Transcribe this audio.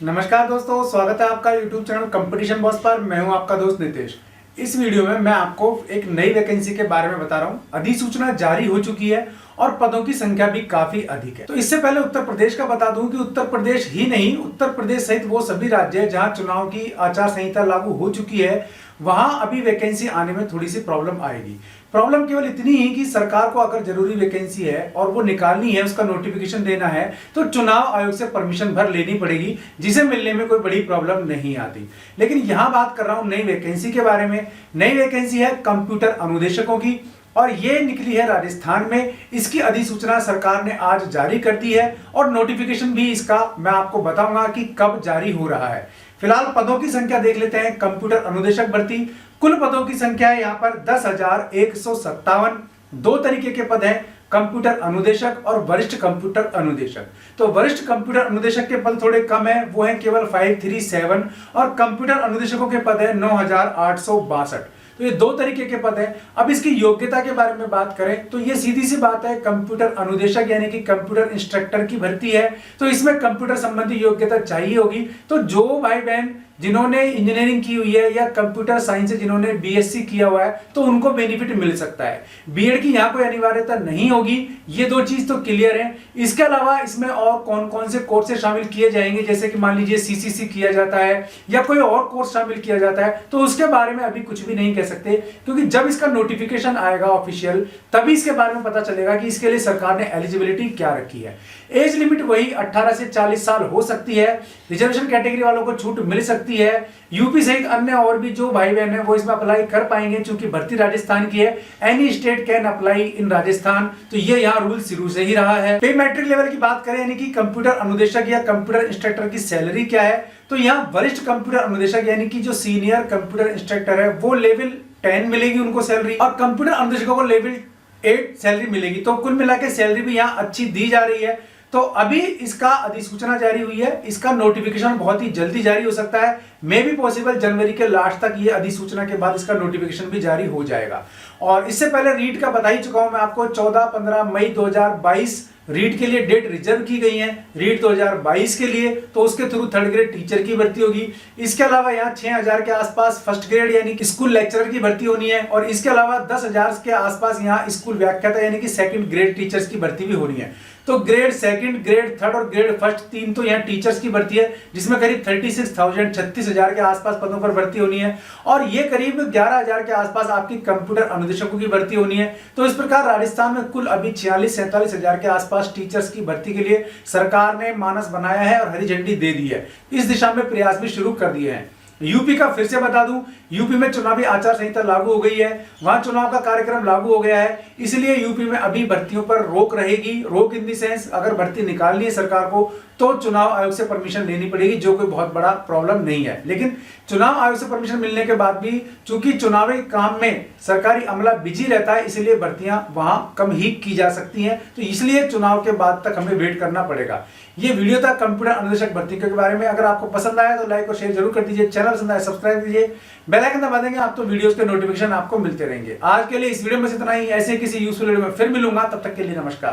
नमस्कार दोस्तों, स्वागत है आपका YouTube चैनल कंपटीशन बॉस पर। मैं हूं आपका दोस्त नितेश। इस वीडियो में मैं आपको एक नई वैकेंसी के बारे में बता रहा हूं। अधिसूचना जारी हो चुकी है और पदों की संख्या भी काफी अधिक है। तो इससे पहले उत्तर प्रदेश का बता दूं कि उत्तर प्रदेश ही नहीं, उत्तर प्रदेश सहित वो सभी राज्य हैं जहां चुनाव की आचार संहिता लागू हो चुकी है, वहां अभी वैकेंसी आने में थोड़ी सी प्रॉब्लम आएगी। प्रॉब्लम केवल इतनी ही कि सरकार को अगर जरूरी वैकेंसी है और वो निकालनी है, उसका नोटिफिकेशन देना है, तो चुनाव आयोग से परमिशन भर लेनी पड़ेगी, जिसे मिलने में कोई बड़ी प्रॉब्लम नहीं आती। लेकिन यहां बात कर रहा हूं नई वैकेंसी के बारे में। नई वैकेंसी है कंप्यूटर अनुदेशकों की और ये निकली है राजस्थान में। इसकी अधिसूचना सरकार ने आज जारी कर दी है और नोटिफिकेशन भी इसका मैं आपको बताऊंगा कि कब जारी हो रहा है। फिलहाल पदों की संख्या देख लेते हैं। कंप्यूटर अनुदेशक भर्ती, कुल पदों की संख्या है यहाँ पर 10,157। दो तरीके के पद हैं, कंप्यूटर अनुदेशक और वरिष्ठ कंप्यूटर अनुदेशक। तो वरिष्ठ कंप्यूटर अनुदेशक के पद थोड़े कम है, वो है केवल 537 और कंप्यूटर अनुदेशकों के पद है 9,862। तो ये दो तरीके के पद हैं। अब इसकी योग्यता के बारे में बात करें तो ये सीधी सी बात है, कंप्यूटर अनुदेशक यानी कि कंप्यूटर इंस्ट्रक्टर की भर्ती है, तो इसमें कंप्यूटर संबंधी योग्यता चाहिए होगी। तो जो भाई बहन जिन्होंने इंजीनियरिंग की हुई है या कंप्यूटर साइंस से जिन्होंने बीएससी किया हुआ है, तो उनको बेनिफिट मिल सकता है। बीएड की यहाँ कोई अनिवार्यता नहीं होगी। ये दो चीज तो क्लियर है। इसके अलावा इसमें और कौन कौन से कोर्सेज शामिल किए जाएंगे, जैसे कि मान लीजिए सीसीसी किया जाता है या कोई और कोर्स शामिल किया जाता है, तो उसके बारे में अभी कुछ भी नहीं कह सकते, क्योंकि जब इसका नोटिफिकेशन आएगा ऑफिशियल, तभी इसके बारे में पता चलेगा कि इसके लिए सरकार ने एलिजिबिलिटी क्या रखी है। एज लिमिट वही 18 से 40 साल हो सकती है। रिजर्वेशन कैटेगरी वालों को छूट मिल सकती है। यूपी सहित अन्य और भी जो भाई बहन है वो इसमें अप्लाई कर पाएंगे, क्योंकि भर्ती राजस्थान की है। Any state can apply in Rajasthan, तो ये यहाँ रूल शुरू से ही रहा है। पे मैट्रिक लेवल की बात करें, यानी कि कंप्यूटर अनुदेशक या कंप्यूटर इंस्ट्रक्टर की सैलरी क्या है, तो यहाँ वरिष्ठ कंप्यूटर अनुदेशक यानी कि जो सीनियर कंप्यूटर इंस्ट्रक्टर है वो लेवल 10 मिलेगी उनको सैलरी, और कंप्यूटर अनुदेशकों को लेवल 8 सैलरी मिलेगी। तो कुल मिला के सैलरी भी यहाँ अच्छी दी जा रही है। तो अभी इसका अधिसूचना जारी हुई है, इसका नोटिफिकेशन बहुत ही जल्दी जारी हो सकता है। मे भी पॉसिबल जनवरी के लास्ट तक ये अधिसूचना के बाद इसका नोटिफिकेशन भी जारी हो जाएगा। और इससे पहले रीट का बता ही चुका हूं मैं आपको, 14-15 मई 2022 रीट के लिए डेट रिजर्व की गई है। रीट 2022 के लिए, तो उसके थ्रू थर्ड ग्रेड टीचर की भर्ती होगी। इसके अलावा यहाँ 6,000 के आसपास फर्स्ट ग्रेड यानी कि स्कूल लेक्चरर की भर्ती होनी है, और इसके अलावा 10,000 के आसपास यहाँ स्कूल व्याख्याता यानी कि सेकंड ग्रेड टीचर्स की भर्ती भी होनी है। तो ग्रेड सेकंड, ग्रेड थर्ड और ग्रेड फर्स्ट, तीन तो यहाँ टीचर्स की भर्ती है, जिसमें करीब 36,000 के आसपास पदों पर भर्ती होनी है। और ये करीब 11,000 के आसपास आपकी कंप्यूटर अनुदेशकों की भर्ती होनी है। तो इस प्रकार राजस्थान में कुल अभी 46-47,000 के आसपास टीचर्स की भर्ती के लिए सरकार ने मानस बनाया है और हरी झंडी दे दी है। इस दिशा में प्रयास भी शुरू कर दिए हैं। यूपी का फिर से बता दूं, यूपी में चुनावी आचार संहिता लागू हो गई है, वहां चुनाव का कार्यक्रम लागू हो गया है, इसलिए यूपी में अभी भर्तियों पर रोक रहेगी। रोक इन द सेंस, अगर भर्ती निकालनी है सरकार को तो चुनाव आयोग से परमिशन लेनी पड़ेगी, जो कोई बहुत बड़ा प्रॉब्लम नहीं है। लेकिन चुनाव आयोग से परमिशन मिलने के बाद भी चूंकि चुनावी काम में सरकारी अमला बिजी रहता है, इसलिए भर्तियां वहां कम ही की जा सकती हैं। तो इसलिए चुनाव के बाद तक हमें वेट करना पड़ेगा। ये वीडियो था कंप्यूटर अनुदेशक भर्ती के बारे में। अगर आपको पसंद आया तो लाइक और शेयर जरूर कर दीजिए। चैनल पसंद आया सब्सक्राइब कीजिए, बेल आइकन दबा देंगे आप तो वीडियोस के नोटिफिकेशन आपको मिलते रहेंगे। आज के लिए इस वीडियो में इतना ही। ऐसे किसी यूजफुल वीडियो में फिर मिलूंगा, तब तक के लिए नमस्कार।